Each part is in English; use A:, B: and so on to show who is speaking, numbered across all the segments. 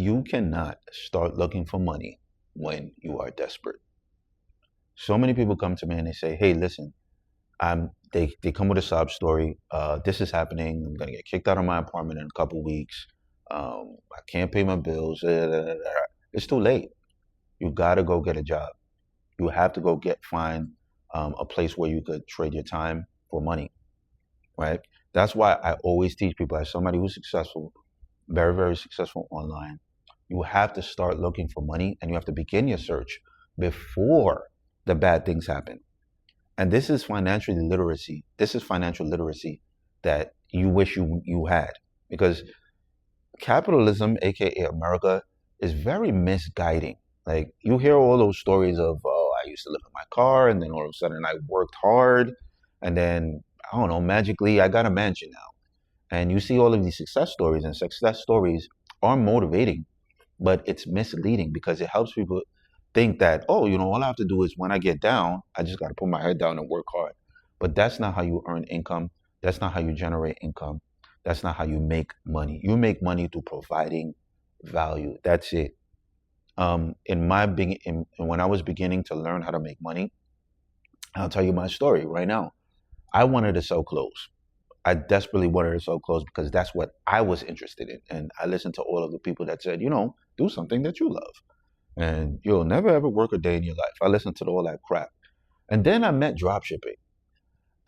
A: You cannot start looking for money when you are desperate. So many people come to me and they say, "Hey, listen, they come with a sob story. This is happening. I'm gonna get kicked out of my apartment in a couple weeks. I can't pay my bills. It's too late. You gotta go get a job. You have to go find a place where you could trade your time for money, right? That's why I always teach people, as somebody who's successful, very, very successful online, you have to start looking for money and you have to begin your search before the bad things happen. And this is financial literacy. This is financial literacy that you wish you had, because capitalism, aka America, is very misguiding. Like, you hear all those stories of, oh, I used to live in my car, and then all of a sudden I worked hard, and then I don't know, magically I got a mansion now. And you see all of these success stories, and success stories are motivating, but it's misleading because it helps people think that, oh, all I have to do is when I get down, I just got to put my head down and work hard. But that's not how you earn income. That's not how you generate income. That's not how you make money. You make money through providing value. That's it. When I was beginning to learn how to make money, I'll tell you my story right now. I wanted to sell clothes. I desperately wanted to sell clothes because that's what I was interested in. And I listened to all of the people that said, do something that you love and you'll never ever work a day in your life. I listened to all that crap. And then I met dropshipping.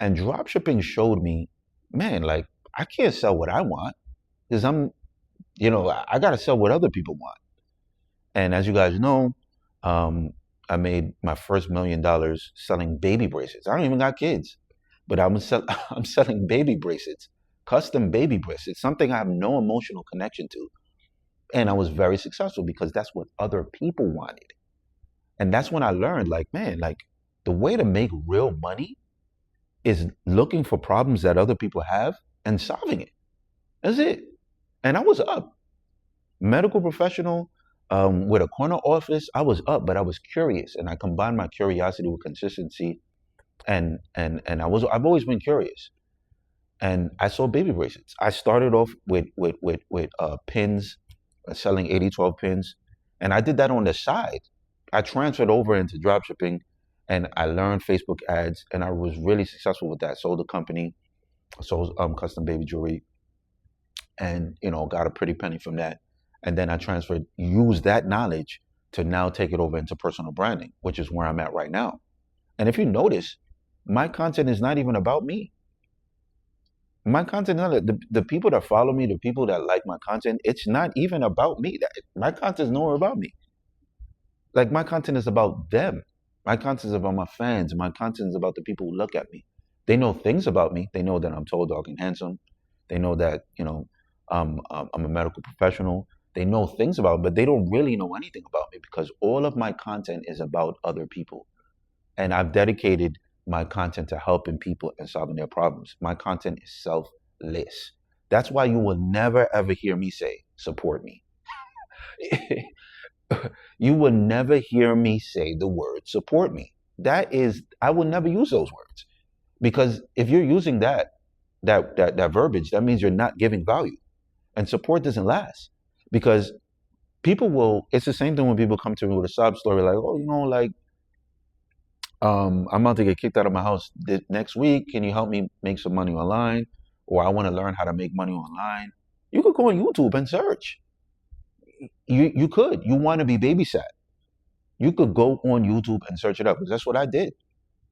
A: And dropshipping showed me, man, like, I can't sell what I want because I got to sell what other people want. And as you guys know, I made my first $1 million selling baby bracelets. I don't even got kids, but I'm selling baby bracelets, custom baby bracelets, something I have no emotional connection to. And I was very successful because that's what other people wanted. And that's when I learned, like, man, like, the way to make real money is looking for problems that other people have and solving it. That's it. And I was up. Medical professional, with a corner office, I was up, but I was curious, and I combined my curiosity with consistency, and I've always been curious. And I sold baby bracelets. I started off with pins, selling 8012 pins, and I did that on the side. I transferred over into dropshipping, and I learned Facebook ads, and I was really successful with that. Sold a company, sold custom baby jewelry, and got a pretty penny from that. And then I used that knowledge to now take it over into personal branding, which is where I'm at right now. And if you notice, my content is not even about me. My content, the people that follow me, the people that like my content, it's not even about me. My content is nowhere about me. Like, my content is about them. My content is about my fans. My content is about the people who look at me. They know things about me. They know that I'm tall, dark, and handsome. They know that, I'm a medical professional. They know things about me, but they don't really know anything about me because all of my content is about other people. And I've dedicated my content to helping people and solving their problems. My content is selfless. That's why you will never ever hear me say, support me. You will never hear me say the word support me. I will never use those words, because if you're using that verbiage, that means you're not giving value. And support doesn't last, because it's the same thing when people come to me with a sob story like, oh, like, I'm about to get kicked out of my house next week. Can you help me make some money online? Or I want to learn how to make money online. You could go on YouTube and search. You could. You want to be babysat. You could go on YouTube and search it up, because that's what I did,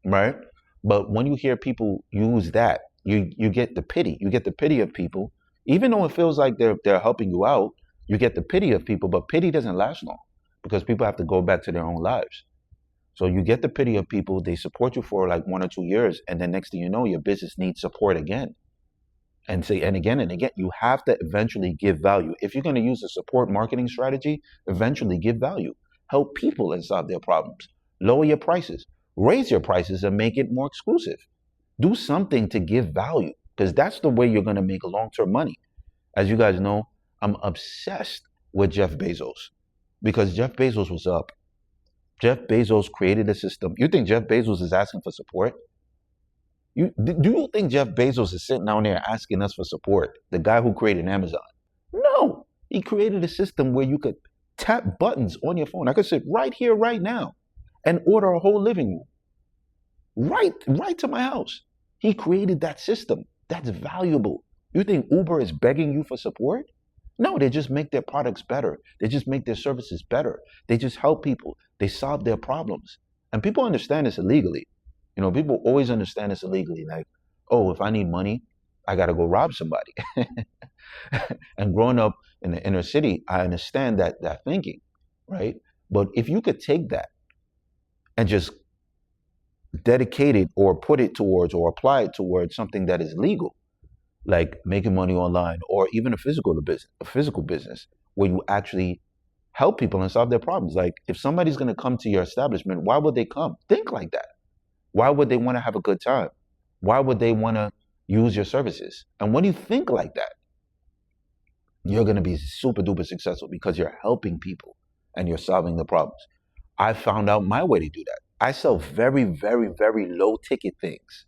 A: right? But when you hear people use that, you get the pity. You get the pity of people, even though it feels like they're helping you out. You get the pity of people, but pity doesn't last long because people have to go back to their own lives. So you get the pity of people. They support you for like 1 or 2 years, and then next thing you know, your business needs support again. And again and again, you have to eventually give value. If you're going to use a support marketing strategy, eventually give value. Help people and solve their problems. Lower your prices. Raise your prices and make it more exclusive. Do something to give value, because that's the way you're going to make long-term money. As you guys know, I'm obsessed with Jeff Bezos, because Jeff Bezos was up. Jeff Bezos created a system. You think Jeff Bezos is asking for support? Do you think Jeff Bezos is sitting down there asking us for support? The guy who created Amazon? No. He created a system where you could tap buttons on your phone. I could sit right here, right now, and order a whole living room right to my house. He created that system. That's valuable. You think Uber is begging you for support? No, they just make their products better. They just make their services better. They just help people. They solve their problems. And people understand this illegally. People always understand this illegally. Like, oh, if I need money, I got to go rob somebody. And growing up in the inner city, I understand that thinking, right? But if you could take that and just dedicate it or put it towards or apply it towards something that is legal, like making money online or even a physical business where you actually help people and solve their problems. Like if somebody's going to come to your establishment, why would they come? Think like that. Why would they want to have a good time? Why would they want to use your services? And when you think like that, you're going to be super duper successful because you're helping people and you're solving the problems. I found out my way to do that. I sell very, very, very low ticket things.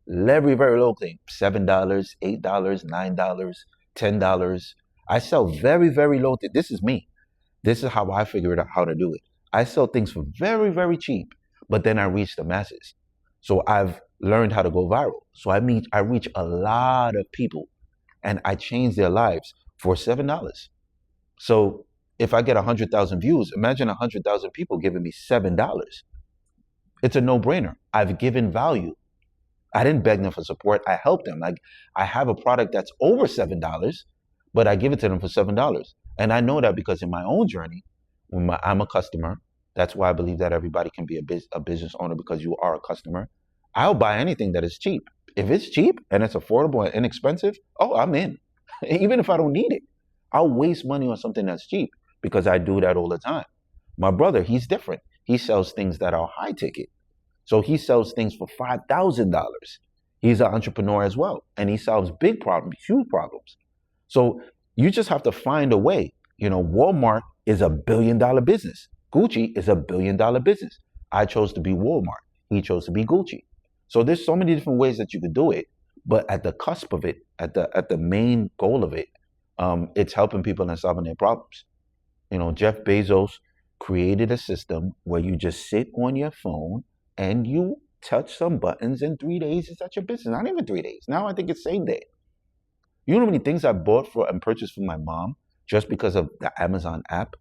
A: Very, very low thing. $7, $8, $9, $10. I sell very, very low. This is me. This is how I figured out how to do it. I sell things for very, very cheap, but then I reach the masses. So I've learned how to go viral. So I reach a lot of people and I change their lives for $7. So if I get 100,000 views, imagine 100,000 people giving me $7. It's a no-brainer. I've given value. I didn't beg them for support. I helped them. Like I have a product that's over $7, but I give it to them for $7. And I know that because in my own journey, I'm a customer. That's why I believe that everybody can be a business owner because you are a customer. I'll buy anything that is cheap. If it's cheap and it's affordable and inexpensive, oh, I'm in. Even if I don't need it, I'll waste money on something that's cheap because I do that all the time. My brother, he's different. He sells things that are high ticket. So he sells things for $5,000. He's an entrepreneur as well. And he solves big problems, huge problems. So you just have to find a way. Walmart is a $1 billion business. Gucci is a $1 billion business. I chose to be Walmart. He chose to be Gucci. So there's so many different ways that you could do it. But at the cusp of it, at the main goal of it, it's helping people and solving their problems. Jeff Bezos created a system where you just sit on your phone and you touch some buttons in 3 days, it's at your business. Not even 3 days. Now I think it's same day. You know how many things I bought for and purchased for my mom just because of the Amazon app?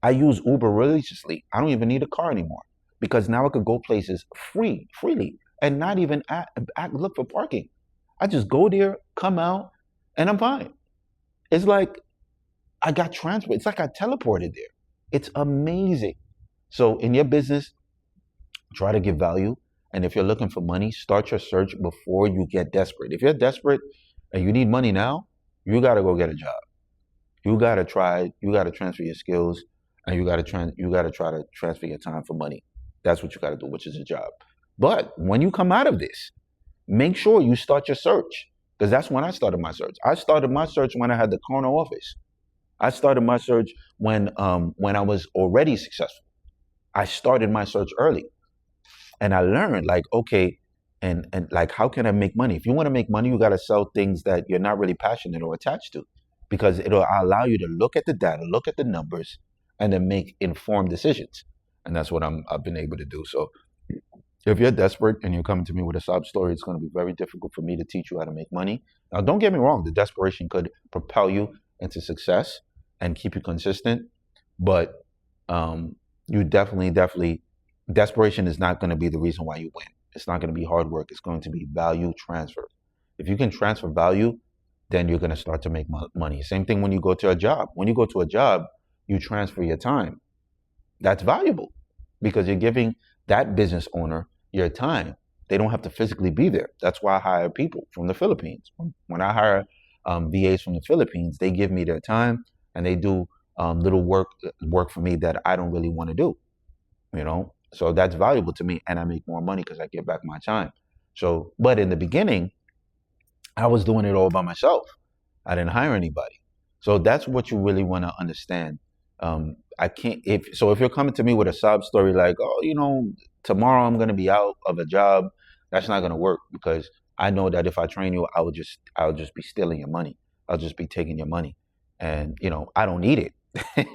A: I use Uber religiously. I don't even need a car anymore because now I could go places freely, and not even look for parking. I just go there, come out, and I'm fine. It's like I got transferred. It's like I teleported there. It's amazing. So in your business, try to give value. And if you're looking for money, start your search before you get desperate. If you're desperate and you need money now, you got to go get a job. You got to transfer your skills, and you got to try to transfer your time for money. That's what you got to do, which is a job. But when you come out of this, make sure you start your search, because that's when I started my search. I started my search when I had the corner office. I started my search when I was already successful. I started my search early. And I learned like, okay, and like, how can I make money? If you want to make money, you got to sell things that you're not really passionate or attached to, because it'll allow you to look at the data, look at the numbers, and then make informed decisions. And that's what I've been able to do. So if you're desperate and you're coming to me with a sob story, it's going to be very difficult for me to teach you how to make money. Now, don't get me wrong. The desperation could propel you into success and keep you consistent. But you definitely, desperation is not going to be the reason why you win. It's not going to be hard work. It's going to be value transfer. If you can transfer value, then you're going to start to make money. Same thing when you go to a job. When you go to a job, you transfer your time. That's valuable because you're giving that business owner your time. They don't have to physically be there. That's why I hire people from the Philippines. When I hire VAs from the Philippines, they give me their time and they do little work for me that I don't really want to do. So that's valuable to me, and I make more money because I get back my time. So, but in the beginning, I was doing it all by myself. I didn't hire anybody. So that's what you really want to understand. I can't, if you're coming to me with a sob story like, oh, tomorrow I'm going to be out of a job, that's not going to work, because I know that if I train you, I'll just be stealing your money. I'll just be taking your money. and I don't need it.